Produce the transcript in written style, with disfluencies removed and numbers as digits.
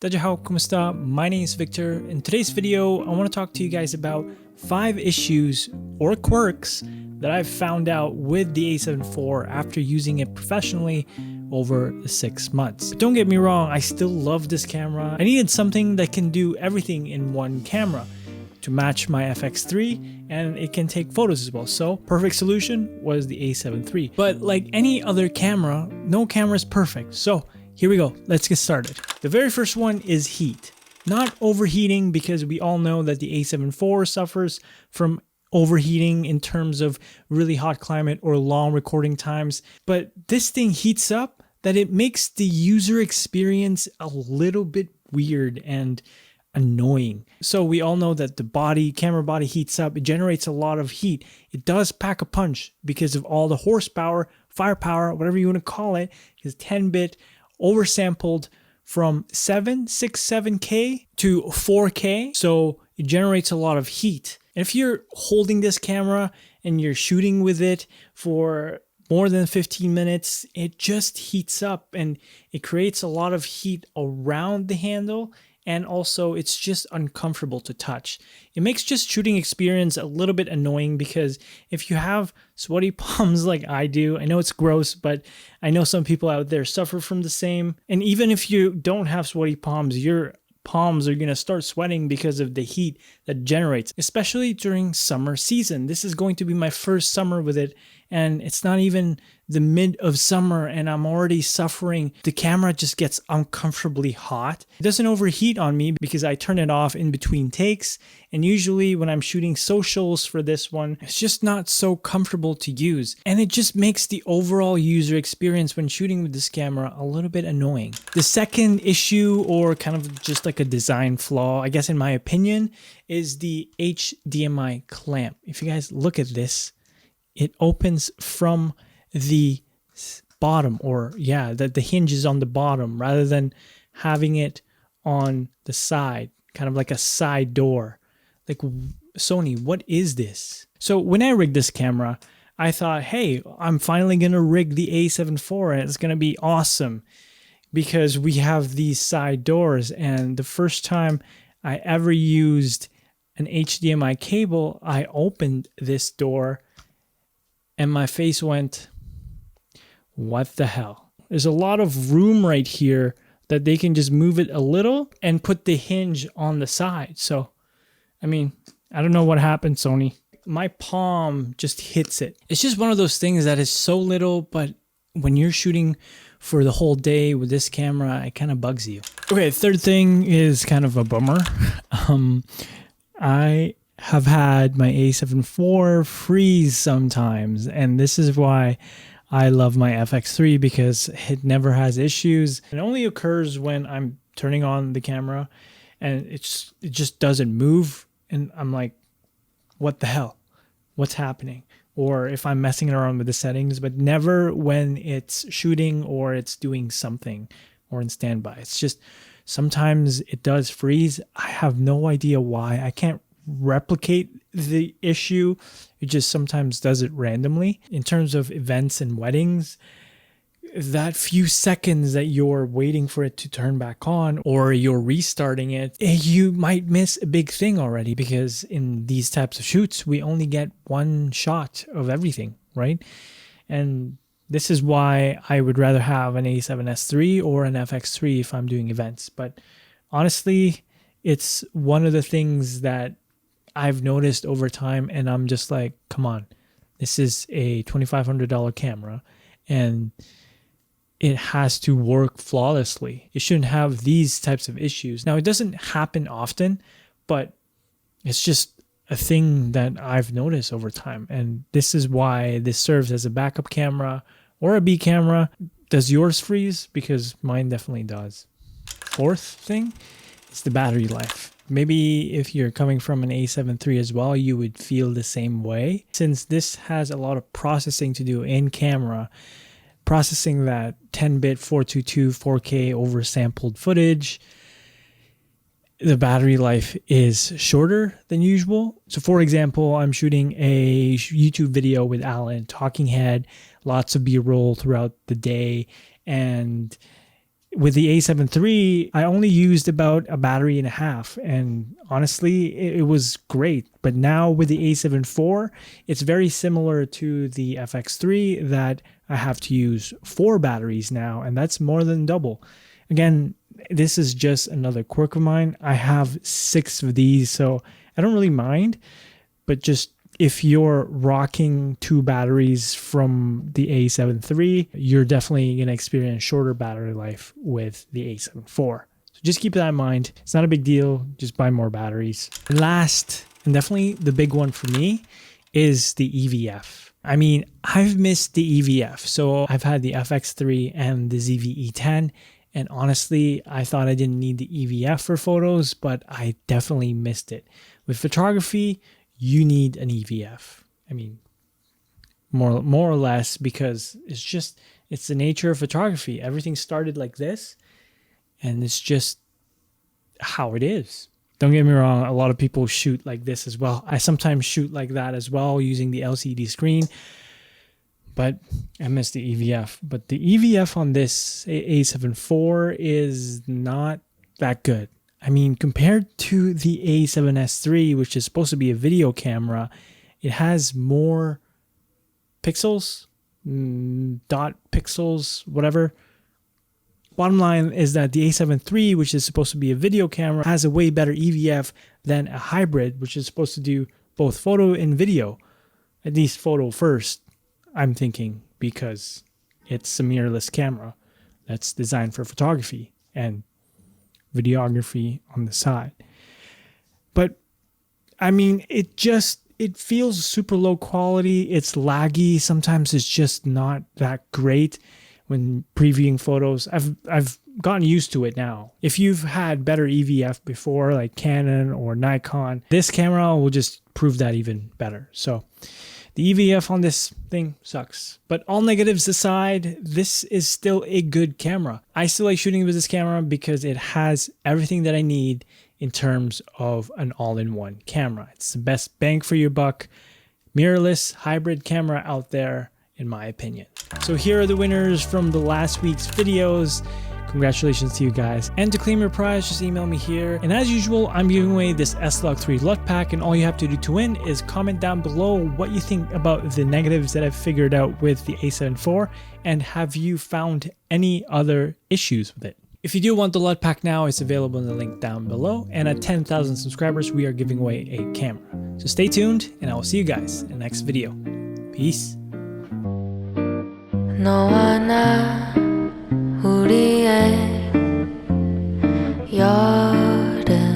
Dajahaw, kumusta? My name is Victor. In today's video, I want to talk to you guys about 5 issues or quirks that I've found out with the A7IV after using it professionally over the 6 months. Don't get me wrong, I still love this camera. I needed something that can do everything in one camera to match my FX3, and it can take photos as well. So perfect solution was the A7 III. But like any other camera, no camera is perfect. So here we go, let's get started. The very first one is heat. Not overheating, because we all know that the A7 IV suffers from overheating in terms of really hot climate or long recording times. But this thing heats up that it makes the user experience a little bit weird and annoying. So we all know that the camera body heats up, it generates a lot of heat. It does pack a punch because of all the horsepower, firepower, whatever you want to call it, is 10-bit oversampled from 767K to 4K. So it generates a lot of heat. And if you're holding this camera and you're shooting with it for more than 15 minutes, it just heats up and it creates a lot of heat around the handle. And also it's just uncomfortable to touch. It makes just shooting experience a little bit annoying, because if you have sweaty palms like I do, I know it's gross, but I know some people out there suffer from the same. And even if you don't have sweaty palms, your palms are going to start sweating because of the heat that generates, especially during summer season. This is going to be my first summer with it, and it's not even the mid of summer and I'm already suffering. The camera just gets uncomfortably hot. It doesn't overheat on me because I turn it off in between takes, and usually when I'm shooting socials for this one, it's just not so comfortable to use, and it just makes the overall user experience when shooting with this camera a little bit annoying. The second issue, or kind of just like a design flaw, I guess in my opinion, is the HDMI clamp. If you guys look at this, it opens from the bottom, or the hinge is on the bottom rather than having it on the side, kind of like a side door. Like, Sony, what is this? So when I rigged this camera, I thought, hey, I'm finally gonna rig the A7 IV and it's gonna be awesome because we have these side doors. And the first time I ever used an HDMI cable, I opened this door and my face went, what the hell? There's a lot of room right here that they can just move it a little and put the hinge on the side. So, I mean, I don't know what happened, Sony. My palm just hits it. It's just one of those things that is so little, but when you're shooting for the whole day with this camera, it kind of bugs you. Okay, third thing is kind of a bummer. I have had my A7 IV freeze sometimes, and this is why I love my FX3, because it never has issues. It only occurs when I'm turning on the camera and it just doesn't move, and I'm like, what the hell? What's happening? Or if I'm messing around with the settings, but never when it's shooting or it's doing something or in standby. It's just sometimes it does freeze. I have no idea why. I can't replicate the issue. It just sometimes does it randomly. In terms of events and weddings, that few seconds that you're waiting for it to turn back on or you're restarting it, you might miss a big thing already, because in these types of shoots, we only get one shot of everything, right? And this is why I would rather have an A7S III or an FX3 if I'm doing events. But honestly, it's one of the things that I've noticed over time, and I'm just like, come on, this is a $2,500 camera and it has to work flawlessly. It shouldn't have these types of issues. Now, it doesn't happen often, but it's just a thing that I've noticed over time. And this is why this serves as a backup camera or a B camera. Does yours freeze? Because mine definitely does. Fourth thing is the battery life. Maybe if you're coming from an A7 III as well, you would feel the same way. Since this has a lot of processing to do in camera, processing that 10-bit 422 4K oversampled footage, the battery life is shorter than usual. So for example, I'm shooting a YouTube video with Alan, talking head, lots of B-roll throughout the day, and with the A7 III, I only used about a battery and a half, and honestly, it was great. But now with the A7 IV, it's very similar to the FX3 that I have to use 4 batteries now, and that's more than double. Again, this is just another quirk of mine. I have 6 of these, so I don't really mind, but just if you're rocking 2 batteries from the A7 III, you're definitely going to experience shorter battery life with the A7 IV. So just keep that in mind. It's not a big deal. Just buy more batteries. And last, and definitely the big one for me, is the EVF. I mean, I've missed the EVF. So I've had the FX3 and the ZV-E10. And honestly, I thought I didn't need the EVF for photos, but I definitely missed it. With photography, you need an EVF. I mean, more or less, because it's the nature of photography. Everything started like this, and it's just how it is. Don't get me wrong, a lot of people shoot like this as well. I sometimes shoot like that as well using the LCD screen, but I miss the EVF. But the EVF on this A7 IV is not that good. I mean, compared to the A7S III, which is supposed to be a video camera, it has more pixels, dot pixels, whatever. Bottom line is that the A7 III, which is supposed to be a video camera, has a way better EVF than a hybrid, which is supposed to do both photo and video. At least photo first, I'm thinking, because it's a mirrorless camera that's designed for photography and videography on the side. But I mean, it feels super low quality. It's laggy. Sometimes it's just not that great when previewing photos. I've gotten used to it now. If you've had better EVF before, like Canon or Nikon, this camera will just prove that even better. So the EVF on this thing sucks. But all negatives aside, this is still a good camera. I still like shooting with this camera because it has everything that I need in terms of an all-in-one camera. It's the best bang for your buck, mirrorless hybrid camera out there, in my opinion. So here are the winners from the last week's videos. Congratulations to you guys. And to claim your prize, just email me here. And as usual, I'm giving away this S-Log3 LUT pack, and all you have to do to win is comment down below what you think about the negatives that I've figured out with the A7 IV, and have you found any other issues with it. If you do want the LUT pack now, it's available in the link down below, and at 10,000 subscribers, we are giving away a camera. So stay tuned, and I will see you guys in the next video. Peace. 너와 나 우리의 여름밤